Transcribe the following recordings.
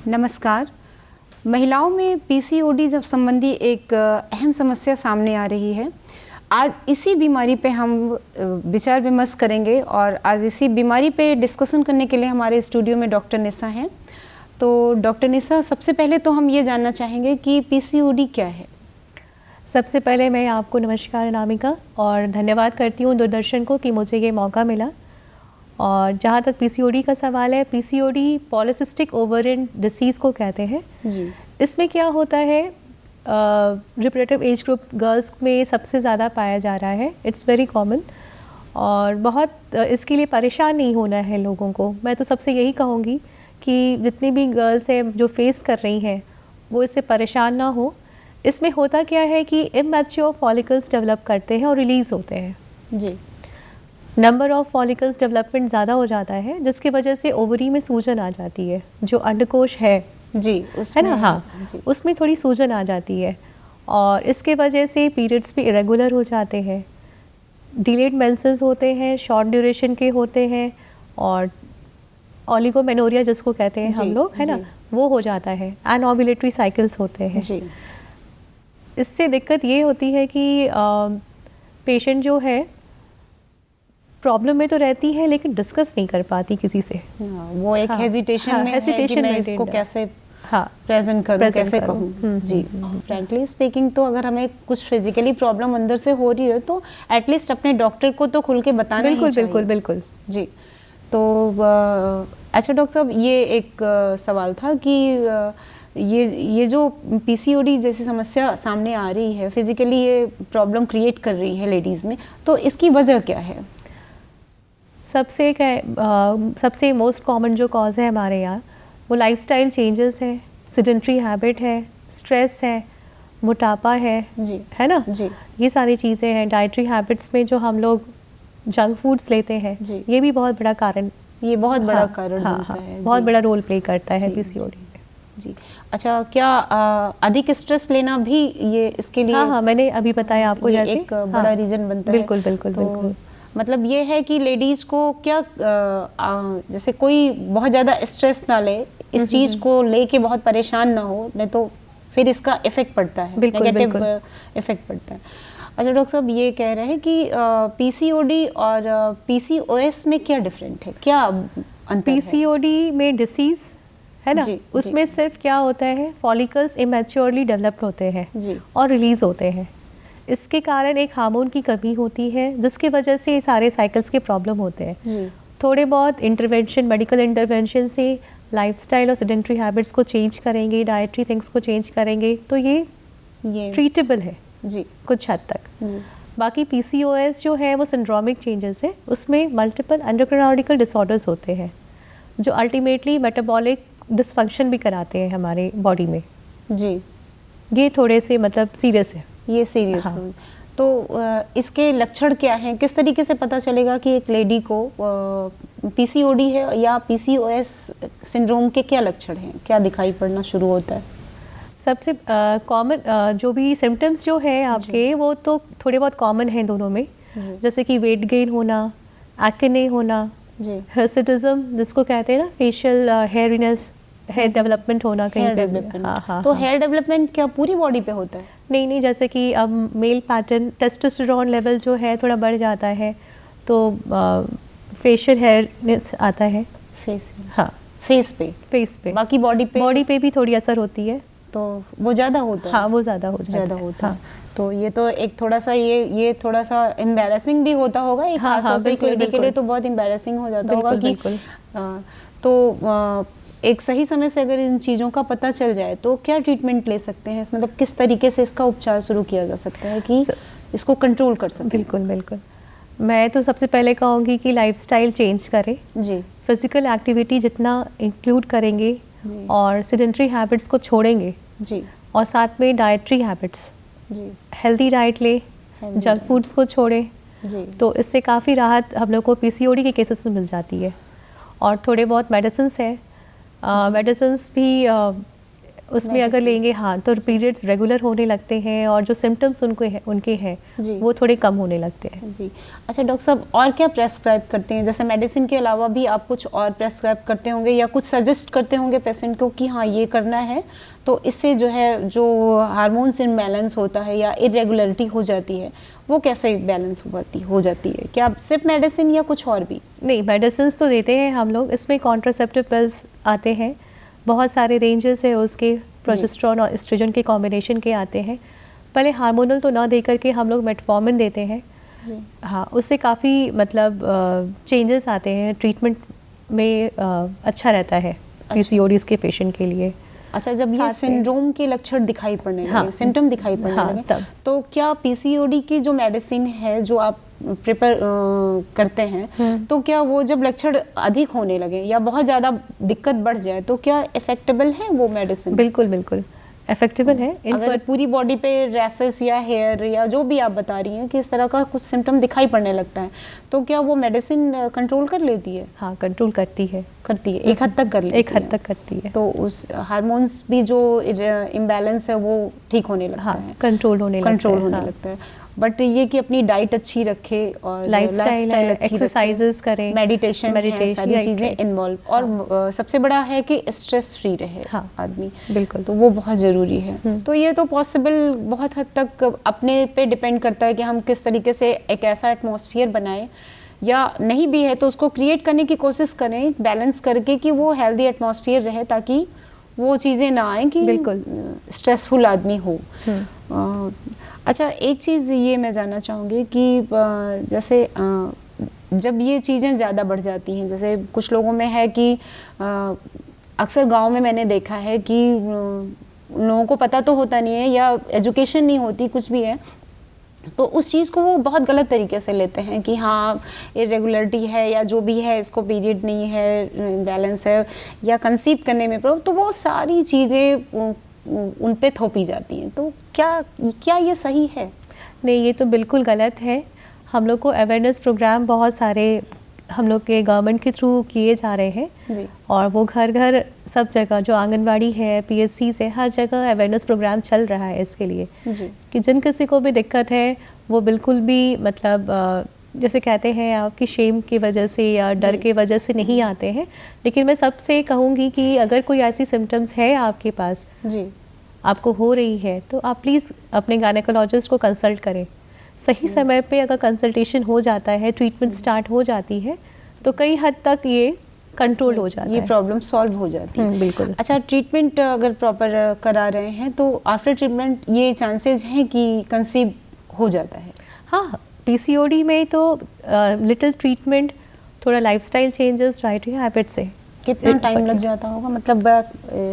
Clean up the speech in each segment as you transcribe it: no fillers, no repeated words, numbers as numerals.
नमस्कार। महिलाओं में पीसीओडी जब संबंधी एक अहम समस्या सामने आ रही है। आज इसी बीमारी पे हम विचार विमर्श करेंगे और आज इसी बीमारी पे डिस्कशन करने के लिए हमारे स्टूडियो में डॉक्टर निशा हैं। तो डॉक्टर निशा, सबसे पहले तो हम ये जानना चाहेंगे कि पीसीओडी क्या है? सबसे पहले मैं आपको नमस्कार अनामिका, और धन्यवाद करती हूँ दूरदर्शन को कि मुझे ये मौका मिला। और जहाँ तक पीसीओडी का सवाल है, पीसीओडी पॉलीसिस्टिक ओवरियन डिसीज़ को कहते हैं जी। इसमें क्या होता है, रिप्रोडक्टिव एज ग्रुप गर्ल्स में सबसे ज़्यादा पाया जा रहा है। इट्स वेरी कॉमन और बहुत इसके लिए परेशान नहीं होना है लोगों को। मैं तो सबसे यही कहूँगी कि जितनी भी गर्ल्स हैं जो फेस कर रही हैं वो इससे परेशान ना हो। इसमें होता क्या है कि इमैच्योर फॉलिकल्स डेवलप करते हैं और रिलीज़ होते हैं। जी। नंबर ऑफ़ फॉलिकल्स डेवलपमेंट ज़्यादा हो जाता है, जिसकी वजह से ओवरी में सूजन आ जाती है। जो अंडकोश है जी, है ना, हाँ जी। उसमें थोड़ी सूजन आ जाती है और इसके वजह से पीरियड्स भी इरेगुलर हो जाते हैं, डिलेड मेंसेस होते हैं, शॉर्ट ड्यूरेशन के होते हैं और ओलिगोमेनोरिया जिसको कहते हैं हम लोग, है ना, वो हो जाता है। एनओव्यूलेटरी साइकिल्स होते हैं जी। इससे दिक्कत ये होती है कि पेशेंट जो है प्रॉब्लम में तो रहती है लेकिन डिस्कस नहीं कर पाती किसी से। वो एक हेजिटेशन में है कि मैं इसको कैसे प्रेजेंट करूं, कैसे कहूं। जी। फ्रैंकली स्पीकिंग, तो अगर हमें कुछ फिजिकली प्रॉब्लम अंदर से हो रही है तो एटलीस्ट अपने डॉक्टर को तो खुल के बताना ही चाहिए। बिल्कुल बिल्कुल जी। तो अच्छा डॉक्टर साहब, ये एक सवाल था कि ये जो पीसीओडी जैसी समस्या सामने आ रही है, फिजिकली ये प्रॉब्लम क्रिएट कर रही है लेडीज़ में, तो इसकी वजह क्या है? सबसे मोस्ट कॉमन जो कॉज है हमारे यहाँ वो लाइफस्टाइल चेंजेस है, सिडेंट्री हैबिट है, स्ट्रेस है, मोटापा है जी, है ना जी। ये सारी चीज़ें हैं। डाइटरी हैबिट्स में जो हम लोग जंक फूड्स लेते हैं जी, ये भी बहुत बड़ा कारण, ये बहुत बड़ा कारण बनता है, बहुत बड़ा रोल प्ले करता है पीसीओडी में जी। अच्छा, क्या अधिक स्ट्रेस लेना भी ये इसके लिए? हाँ, मैंने अभी बताया आपको, जैसे एक बड़ा रीज़न बनता है। बिल्कुल। मतलब ये है कि लेडीज़ को क्या जैसे कोई बहुत ज़्यादा स्ट्रेस ना ले, इस चीज़ को लेके बहुत परेशान ना हो, नहीं तो फिर इसका इफेक्ट पड़ता है, नेगेटिव इफेक्ट पड़ता है। अच्छा डॉक्टर साहब, ये कह रहे हैं कि पीसीओडी और पीसीओएस में क्या डिफरेंट है, क्या अंतर है? पीसीओडी में डिसीज़ है ना, उसमें सिर्फ क्या होता है, फॉलिकल्स इमैच्योरली डेवलप्ड होते हैं और रिलीज़ होते हैं। इसके कारण एक हार्मोन की कमी होती है जिसकी वजह से ये सारे साइकिल्स के प्रॉब्लम होते हैं। थोड़े बहुत इंटरवेंशन, मेडिकल इंटरवेंशन से लाइफस्टाइल और सेडेंटरी हैबिट्स को चेंज करेंगे, डाइटरी थिंग्स को चेंज करेंगे तो ये ट्रीटेबल है जी कुछ हद तक। बाकी पीसीओएस जो है वो सिंड्रोमिक चेंजेस है, उसमें मल्टीपल एंडोक्राइनोलॉजिकल डिसऑर्डर्स होते हैं जो अल्टीमेटली मेटाबॉलिक डिसफंक्शन भी कराते हैं हमारे बॉडी में जी। ये थोड़े से मतलब सीरियस है, ये सीरियस है। तो इसके लक्षण क्या हैं? किस तरीके से पता चलेगा कि एक लेडी को पीसीओडी है या पीसीओएस सिंड्रोम के क्या लक्षण हैं, क्या दिखाई पड़ना शुरू होता है? सबसे कॉमन जो भी सिम्टम्स जो है आपके, वो तो थोड़े बहुत कॉमन हैं दोनों में, जैसे कि वेट गेन होना, एक्ने होना, हिर्सुटिज्म जिसको कहते हैं ना, फेशियल हेयरिनेस, हेयर डेवलपमेंट होना कहीं पे। तो हेयर डेवलपमेंट क्या पूरी बॉडी पे होता है? नहीं, जैसे कि अब मेल पैटर्न, टेस्टोस्टेरोन लेवल जो है थोड़ा बढ़ जाता है तो फेशियल हेयरनेस आता है। फेस पे बाकी बॉडी पे भी थोड़ी असर होती है, तो वो ज़्यादा होता है। हाँ, वो ज़्यादा होता है। तो ये तो एक थोड़ा सा ये थोड़ा सा एम्बैरेसिंग भी होता होगा, एक खास एक लेडी के लिए तो बहुत एम्बैरेसिंग हो जाता होगा कि तो एक सही समय से अगर इन चीज़ों का पता चल जाए तो क्या ट्रीटमेंट ले सकते हैं, मतलब किस तरीके से इसका उपचार शुरू किया जा सकता है कि इसको कंट्रोल कर सकें? बिल्कुल। मैं तो सबसे पहले कहूँगी कि लाइफस्टाइल चेंज करें जी। फिजिकल एक्टिविटी जितना इंक्लूड करेंगे और सेडेंटरी हैबिट्स को छोड़ेंगे जी, और साथ में डाइटरी हैबिट्स जी, हेल्दी डाइट ले, जंक फूड्स को छोड़ें जी, तो इससे काफ़ी राहत हम लोग को पीसीओडी के केसेस में मिल जाती है। और थोड़े बहुत मेडिसिन्स हैं, मेडिसिन्स भी उसमें अगर लेंगे हाँ तो पीरियड्स रेगुलर होने लगते हैं और जो सिम्टम्स उनके हैं वो थोड़े कम होने लगते हैं। जी अच्छा डॉक्टर साहब, और क्या प्रेस्क्राइब करते हैं? जैसे मेडिसिन के अलावा भी आप कुछ और प्रेस्क्राइब करते होंगे या कुछ सजेस्ट करते होंगे पेशेंट को कि हाँ ये करना है, तो इससे जो है जो हार्मोन्स इम्बैलेंस होता है या इरेगुलरिटी हो जाती है वो कैसे बैलेंस हो जाती है? क्या सिर्फ मेडिसिन या कुछ और भी? नहीं, मेडिसिन तो देते हैं हम लोग, इसमें कॉन्ट्रासेप्टिव पिल्स आते हैं, बहुत सारे रेंजेस है उसके, प्रोजेस्टेरॉन और एस्ट्रोजन के कॉम्बिनेशन के आते हैं। पहले हार्मोनल तो ना दे करके हम लोग मेटफॉर्मिन देते हैं। हाँ, उससे काफ़ी मतलब चेंजेस आते हैं, ट्रीटमेंट में अच्छा रहता है पीसीओडीज के पेशेंट के लिए। अच्छा, जब ये सिंड्रोम के लक्षण दिखाई पड़ने लगे, सिम्टम दिखाई पड़ने लगे, तो क्या पीसीओडी की जो मेडिसिन है जो आप प्रिपेयर करते हैं, तो क्या वो जब लक्षण अधिक होने लगे या बहुत ज़्यादा दिक्कत बढ़ जाए तो क्या इफेक्टेबल है वो मेडिसिन? बिल्कुल बिल्कुल इफेक्टेबल है। अगर पूरी बॉडी पे रैसेस या हेयर या जो भी आप बता रही हैं कि इस तरह का कुछ सिम्टम दिखाई पड़ने लगता है, तो क्या वो मेडिसिन कंट्रोल कर लेती है? हाँ, कंट्रोल करती है एक हद तक कर लेती है। एक हद तक करती है। तो उस हार्मोन्स भी जो इम्बैलेंस है वो ठीक होने लगता है, कंट्रोल होने लगता है। बट ये कि अपनी डाइट अच्छी रखे और लाइफस्टाइल अच्छी, एक्सरसाइजेस करें, मेडिटेशन सारी चीज़ें इन्वॉल्व, और सबसे बड़ा है कि स्ट्रेस फ्री रहे आदमी। बिल्कुल, तो वो बहुत ज़रूरी है। तो ये तो पॉसिबल बहुत हद तक अपने पे डिपेंड करता है कि हम किस तरीके से एक ऐसा एटमॉस्फेयर बनाएं, या नहीं भी है तो उसको क्रिएट करने की कोशिश करें बैलेंस करके कि वो हेल्दी एटमॉस्फेयर रहे, ताकि वो चीज़ें ना आए कि बिल्कुल स्ट्रेसफुल आदमी हो। अच्छा, एक चीज़ ये मैं जानना चाहूँगी कि जैसे जब ये चीज़ें ज़्यादा बढ़ जाती हैं, जैसे कुछ लोगों में है कि अक्सर गांव में मैंने देखा है कि लोगों को पता तो होता नहीं है या एजुकेशन नहीं होती, कुछ भी है, तो उस चीज़ को वो बहुत गलत तरीके से लेते हैं कि हाँ इरेगुलरिटी है या जो भी है, इसको पीरियड नहीं है, बैलेंस है, या कंसीव करने में प्रॉब्लम, तो वो सारी चीज़ें उन पे थोपी जाती हैं। तो क्या ये सही है? नहीं, ये तो बिल्कुल गलत है। हम लोग को अवेयरनेस प्रोग्राम बहुत सारे हम लोग के गवर्नमेंट के थ्रू किए जा रहे हैं जी। और वो घर घर सब जगह जो आंगनवाड़ी है, पीएचसी से हर जगह अवेयरनेस प्रोग्राम चल रहा है इसके लिए जी। कि जिन किसी को भी दिक्कत है वो बिल्कुल भी मतलब जैसे कहते हैं आपकी शेम की वजह से या डर की वजह से नहीं आते हैं, लेकिन मैं सबसे कहूँगी कि अगर कोई ऐसी सिम्टम्स है आपके पास जी, आपको हो रही है, तो आप प्लीज़ अपने गायनेकोलॉजिस्ट को कंसल्ट करें। सही समय पे अगर कंसल्टेशन हो जाता है, ट्रीटमेंट स्टार्ट हो जाती है, तो कई हद तक ये कंट्रोल हो जाता है, ये प्रॉब्लम सॉल्व हो जाती है। बिल्कुल। अच्छा, ट्रीटमेंट अगर प्रॉपर करा रहे हैं तो आफ्टर ट्रीटमेंट ये चांसेस हैं कि कंसीव हो जाता है? हाँ, पीसीओडी में तो लिटिल ट्रीटमेंट, थोड़ा लाइफस्टाइल चेंजेस, डाइटरी हैबिट से कितना टाइम लग जाता होगा? मतलब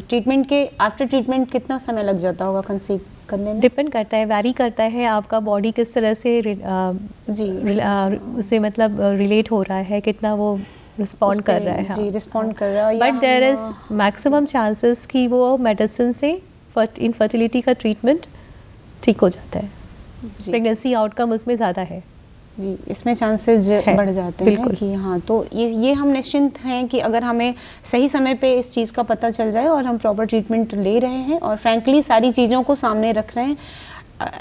ट्रीटमेंट के आफ्टर ट्रीटमेंट कितना समय लग जाता होगा कंसीव करने में? डिपेंड करता है, वैरी करता है आपका बॉडी किस तरह से उसे मतलब रिलेट हो रहा है, कितना वो रिस्पॉन्ड कर रहा है। जी, रिस्पॉन्ड कर रहा है। But there is maximum chances कि वो मेडिसिन से इनफर्टिलिटी का ट्रीटमेंट ठीक हो जाता है। प्रेगनेंसी आउटकम उसमें ज़्यादा है जी, इसमें चांसेस बढ़ जाते हैं कि हाँ, तो ये हम निश्चिंत हैं कि अगर हमें सही समय पे इस चीज़ का पता चल जाए और हम प्रॉपर ट्रीटमेंट ले रहे हैं और फ्रैंकली सारी चीज़ों को सामने रख रहे हैं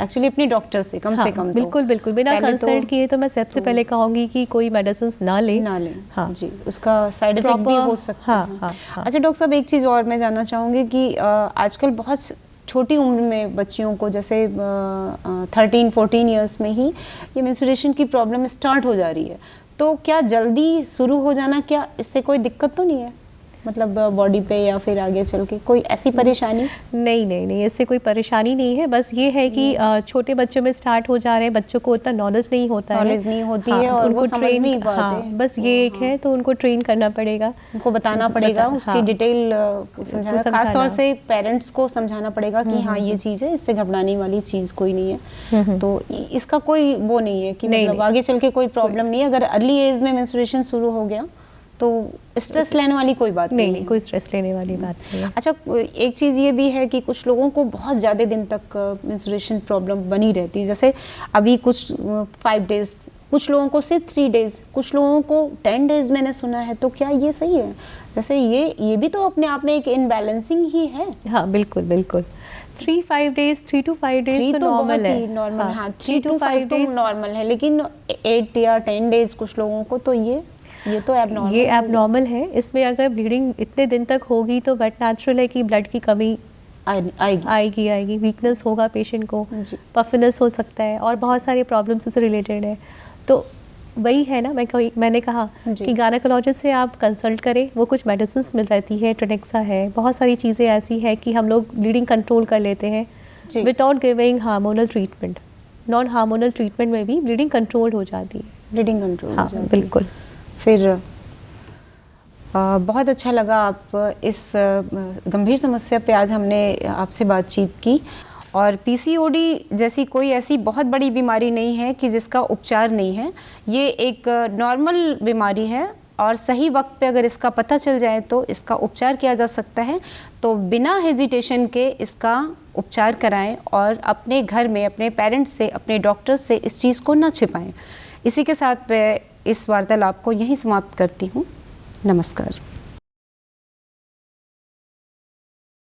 एक्चुअली अपने डॉक्टर से कम से कम। बिल्कुल बिल्कुल, बिना कंसल्ट किए तो मैं सबसे पहले कहूँगी कि कोई मेडिसिन ना लें। हाँ जी, उसका साइड इफेक्ट भी हो सकता है। अच्छा डॉक्टर साहब, एक चीज़ और मैं जानना चाहूँगी कि आजकल बहुत छोटी उम्र में बच्चियों को जैसे 13-14 इयर्स में ही ये मेंस्ट्रुएशन की प्रॉब्लम स्टार्ट हो जा रही है, तो क्या जल्दी शुरू हो जाना, क्या इससे कोई दिक्कत तो नहीं है? मतलब बॉडी पे या फिर आगे चल के कोई ऐसी परेशानी? नहीं, इससे कोई परेशानी नहीं है। बस ये है कि छोटे बच्चों में स्टार्ट हो जा रहे हैं, बच्चों को उतना नॉलेज नहीं होता है, नॉलेज नहीं होती है और उनको समझ नहीं पाते। बस ये एक है, तो उनको ट्रेन करना पड़ेगा, उनको बताना पड़ेगा, उसकी डिटेल समझाना, खास तौर से पेरेंट्स को समझाना पड़ेगा कि हाँ ये चीज़ है, इससे घबराने वाली चीज़ कोई नहीं है। तो इसका कोई वो नहीं है कि मतलब आगे चल के कोई प्रॉब्लम नहीं है। अगर अर्ली एज में मेंस्ट्रुएशन शुरू हो गया तो स्ट्रेस लेने वाली कोई बात नहीं है। कोई स्ट्रेस लेने वाली बात नहीं है। अच्छा, एक चीज़ ये भी है कि कुछ लोगों को बहुत ज़्यादा दिन तक मेंस्ट्रुएशन प्रॉब्लम बनी रहती है, जैसे अभी कुछ 5 डेज़, कुछ लोगों को सिर्फ 3 डेज़, कुछ लोगों को 10 डेज़ मैंने सुना है। तो क्या ये सही है? जैसे ये भी तो अपने आप में एक इनबैलेंसिंग ही है। हाँ बिल्कुल बिल्कुल। 3-5 डेज, 3 to 5 डेज तो नॉर्मल है। नॉर्मल, हाँ 3 to 5 तो नॉर्मल है, लेकिन 8 या 10 डेज कुछ लोगों को तो ये तो एबनॉर्मल, ये एबनॉर्मल है। इसमें अगर ब्लीडिंग इतने दिन तक होगी तो बट नेचुरल है कि ब्लड की कमी आएगी, वीकनेस होगा पेशेंट को, पफिनेस हो सकता है और बहुत सारे प्रॉब्लम्स उससे रिलेटेड है। तो वही है ना, मैंने कहा कि गायनेकोलॉजिस्ट से आप कंसल्ट करें, वो कुछ मेडिसिन मिल जाती है, ट्रेनेक्सा है, बहुत सारी चीज़ें ऐसी है कि हम लोग ब्लीडिंग कंट्रोल कर लेते हैं without giving hormonal treatment. Non hormonal treatment में भी ब्लीडिंग कंट्रोल हो जाती है। ब्लीडिंग कंट्रोल हो जाती है, बिल्कुल। फिर बहुत अच्छा लगा आप इस गंभीर समस्या पे आज हमने आपसे बातचीत की। और पीसीओडी जैसी कोई ऐसी बहुत बड़ी बीमारी नहीं है कि जिसका उपचार नहीं है। ये एक नॉर्मल बीमारी है और सही वक्त पे अगर इसका पता चल जाए तो इसका उपचार किया जा सकता है। तो बिना हेजिटेशन के इसका उपचार कराएं और अपने घर में अपने पेरेंट्स से, अपने डॉक्टर से इस चीज़ को ना छिपाएं। इसी के साथ मैं इस वार्तालाप को यहीं समाप्त करती हूँ। नमस्कार।